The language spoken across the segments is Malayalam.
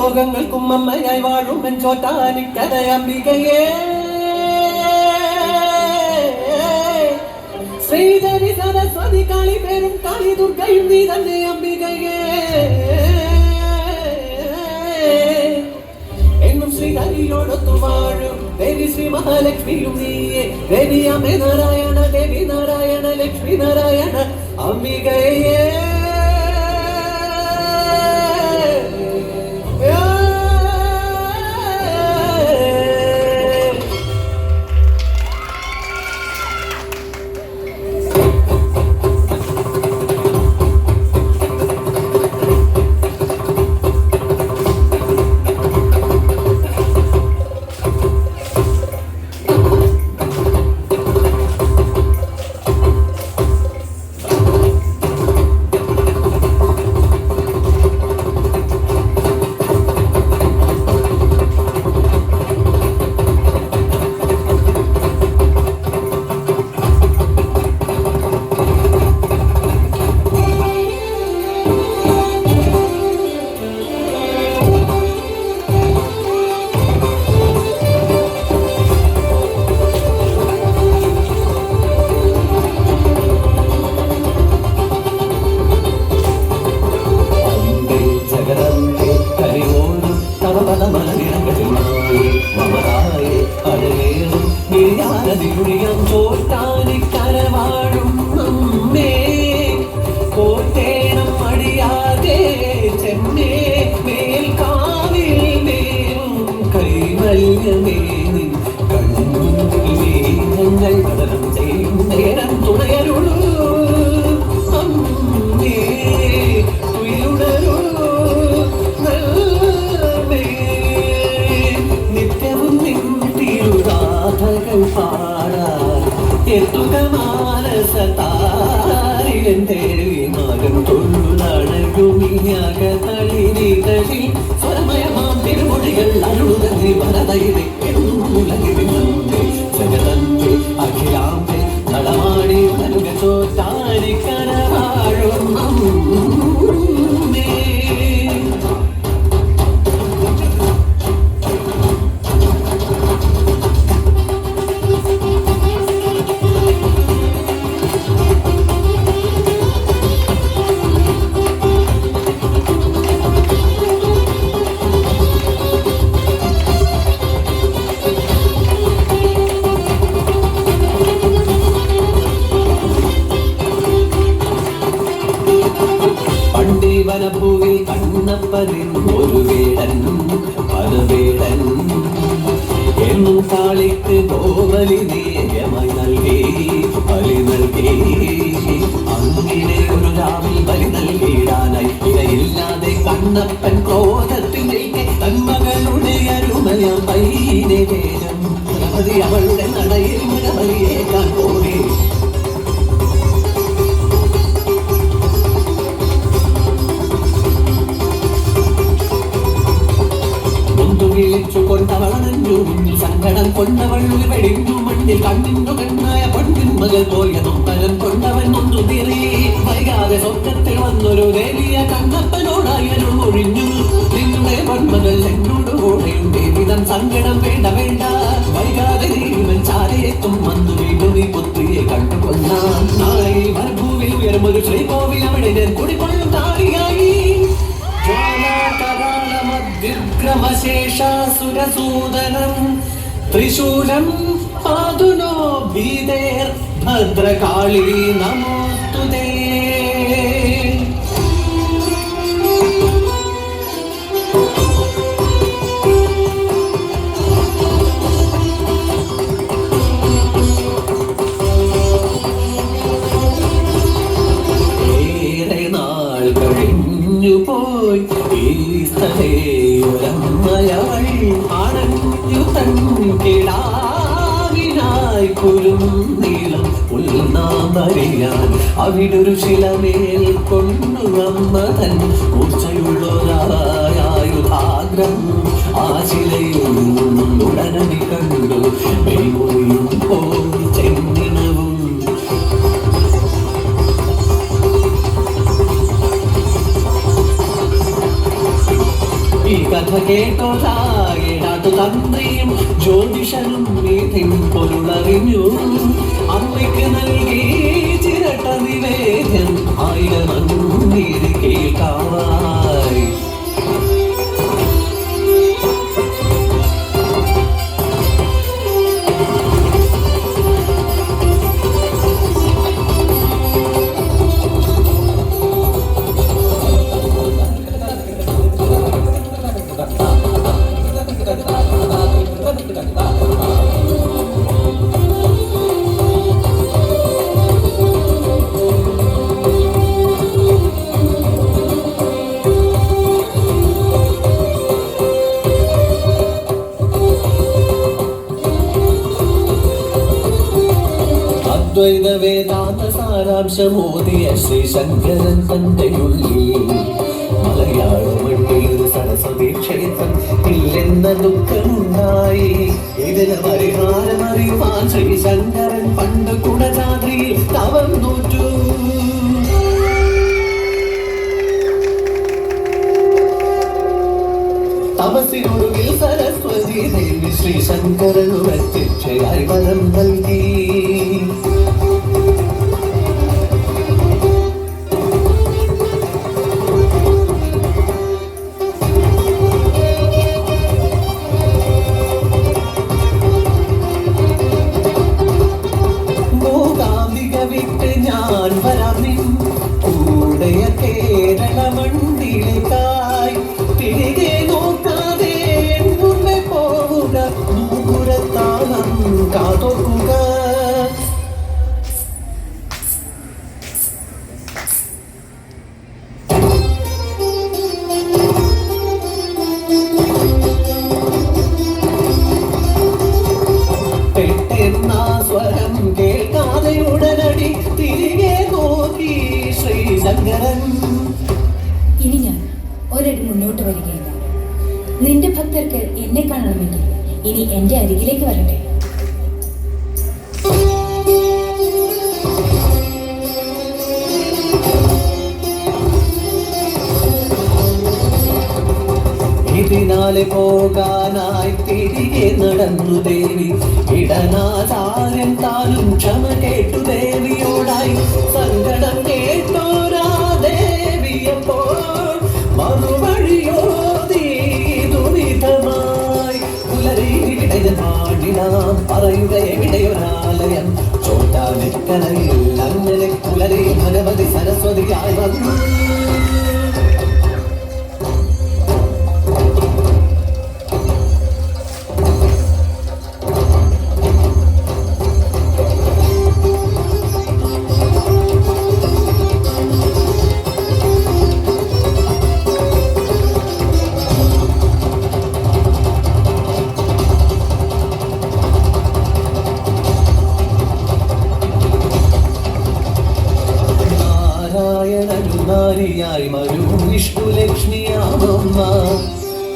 ലോകങ്ങൾക്കും അമ്മയായി വാഴും ചോറ്റാനിക്കരയംബികയേ ശ്രീദേവി സരസ്വതി കാളി പേരും കാളി ദുർഗയും നീ തന്നെ അംബികയേ എന്നും ശ്രീഹരിയോടൊത്തു വാഴും ദേവി ശ്രീ മഹാലക്ഷ്മിയും നീയേ ദേവി അമ്മേ നാരായണ ദേവി നാരായണ ലക്ഷ്മി നാരായണ അംബികയേ ചോറ്റാനിക്കരവാഴും അമ്മേ കോട്ടേണം അടിയാതെ ചെമ്മേ മേൽക്കാവിൽ മേലും കൈവല്യമേ നിൻ കണ്ണുകൾ പതനം ചെയ്യും നേരം തുണയരുളൂ അമ്മേ തുയിലുണരൂ നിത്യവും നിൻ തിരുരാധകൾ പാടാൻ എത്തുക മാനസതാരിലെന്തേ മകൻ തൊഴുതഴകുമിയകതളിരികളിൽ സ്വരമയമാം തിരുമൊഴികൾ അരുളുതന്നെ വരതയിലെ ഉലകിവിന്നേ ജഗതന്റെ അഖിലാമ്പെ നടമാടി നൽക ചോറ്റാനിക്കരവാഴും അമ്മേ വനഭൂവിൽ കണ്ണപ്പതിൻ ഒരു വേടൻ പലവേടൻ എന്നും കാളിക്ക് ഗോവലി നേയമായി നൽകി ബലി നൽകി അങ്ങനെ ഒരു രാവിൽ ബലി നൽകിയിടാനായി ഇടയില്ലാതെ കണ്ണപ്പൻ ക്രോധത്തിലേക്ക് തന്മകളുടെ അരുമയാം പൈനെ വേദം അവളുടെ നടയിൽ ബലിയേക്കാൻ പോയി കൊണ്ടവളനഞ്ഞു മുന്നിൽ സങ്കടം കൊണ്ടവൾ വെടിഞ്ഞു മണ്ണിൽ കണ്ണിന്നു കണ്ണായ പൊന്നിൻ മകൾ പോയ നൊമ്പരം കൊണ്ടവൻ നൊന്തു തിരി വൈകാതെ സ്വപ്നത്തിൽ വന്നൊരു ദേവിയ കണ്ണപ്പനോടായി ഒഴിഞ്ഞു നിങ്ങളുടെ പൊന്മകൾ എന്നോട് കൂടെയുണ്ട് വിധം സങ്കടം വേണ്ട വേണ്ട വൈകാതെ നീവൻ ചാരയെത്തും വന്നു വീണ്ടും ഈ പുത്രിയെ കണ്ടുകൊന്നാൻ നാളെ വനഭൂവിൽ ഉയർന്നൊരു ശ്രീകോവിൽ അവിടെ ഞാൻ കുടികൊള്ളും താളിയായി േഷാസുരസൂദനം ത്രിശൂലം പാതുനോ ഭീതേർ ഭദ്രകാളി നമോസ്തുതേ ഏറെ നാൾ കഴിഞ്ഞു പോയി ൊരമ്മയവൾ അണഞ്ഞു തൻകിടാവിനായി കുരുന്നീളം ഉൾനാമറിയാൻ അവിടൊരു ശിലമേൽ കൊണ്ടു അമ്മതൻ മൂർച്ചയുള്ളൊരായുധാഗ്രം ആ ശിലയും ഉടനടി കണ്ടു മെയ്മൊഴിയും പോയി ചെന്നിനവും ഈ കഥ കേട്ടോരായിടാത്തു തന്ത്രിയും ജ്യോതിഷനും വീഥിൻ പൊരുളറിഞ്ഞു. അമ്മയ്ക്ക് നൽകി ചിരട്ട നിവേദ്യം ആയിരമങ്ങീരി കേൾക്കാവായി. അദ്വൈത വേദാന്ത സാരാംശമോദിയ ശ്രീ ശങ്കരൻ തന്റെ ഉള്ളിൽ മലയാള മണ്ണിൽ ഒരു സരസ്വതി ക്ഷേത്രം ഇല്ലെന്ന ദുഃഖമുണ്ടായി. ഇതിന് പരിഹാരമറിയുവാൻ ശ്രീ ശങ്കരൻ പണ്ട് കുടജാദ്രിയിൽ തവം നോറ്റു. തപസ്സിനൊടുവിൽ സരസ്വതി ദേവി ശ്രീ ശങ്കരനു പ്രത്യക്ഷയായി വരം നൽകി. വിട്ട് ഞാൻ വരാം നിൻ കൂടെയ കേരള മണ്ണിലേക്കായി. തിരികെ നോക്കാതെ മുന്നേ പോവുക, ദൂരത്താളം കാതോക്കുക. പെട്ടെന്നാ സ്വരം കേൾക്കാതെ ഉടനടി തിരികെ നോക്കി ശ്രീ ശങ്കരൻ. ഇനി ഞാൻ ഒരടി മുന്നോട്ട് വരികയില്ല. നിന്റെ ഭക്തർക്ക് എന്നെ കാണണമെങ്കിൽ ഇനി എന്റെ അരികിലേക്ക് വരട്ടെ. ഇതിനാലെ പോകാനായി തിരികെ നടന്നു ദേവി. ഇടനാചാര്യൻ താനും ക്ഷമ കേട്ടു ദേവിയോടായി. സങ്കടം കേട്ടോരാ ദേവിയപ്പോൾ മറുവഴിയോതി ദുരിതമായി. പുലരിവിടയൻ പാടിനാം പറയുക എവിടെയൊരാലയം. ചോട്ടാനിക്കരയിൽ അങ്ങനെ പുലരി ഭഗവതി സരസ്വതിയായി വന്നു. നാരിയായി മരു വിഷ്ണു ലക്ഷ്മിയാമമ്മ.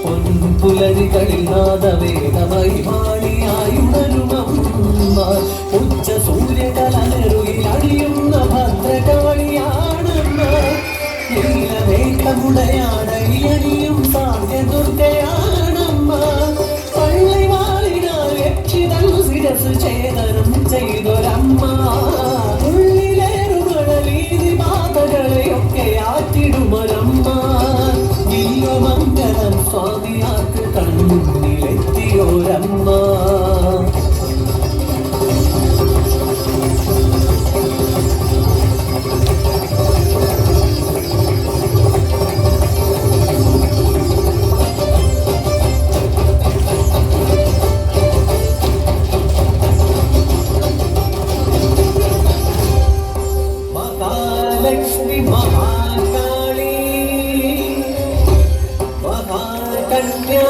പൊൻപുലരികളിൽ നാദവേദമൈമാണിയായി ഉണരുമമ്മ. ഉച്ച സൂര്യകലനരുയിൽ അടിയുന്ന ഭദ്രകാളിയാണമ്മ. നീലമേഘമുടയാടയിലണിയും സാധ്യദുർഗയാണമ്മ. പള്ളിവാളിനാൽ രക്ഷിതൻ ശിരസ് ഛേദനം ചെയ്തൊരമ്മ. ൊക്കെ ആറ്റിടുമൊരമ്മ. വില്വമംഗലം സ്വാമിയാർക്ക് കണ്ണുന്നിലെത്തിയോരമ്മ. ലക്ഷ്മി മഹാകാളി മഹാകന്യാ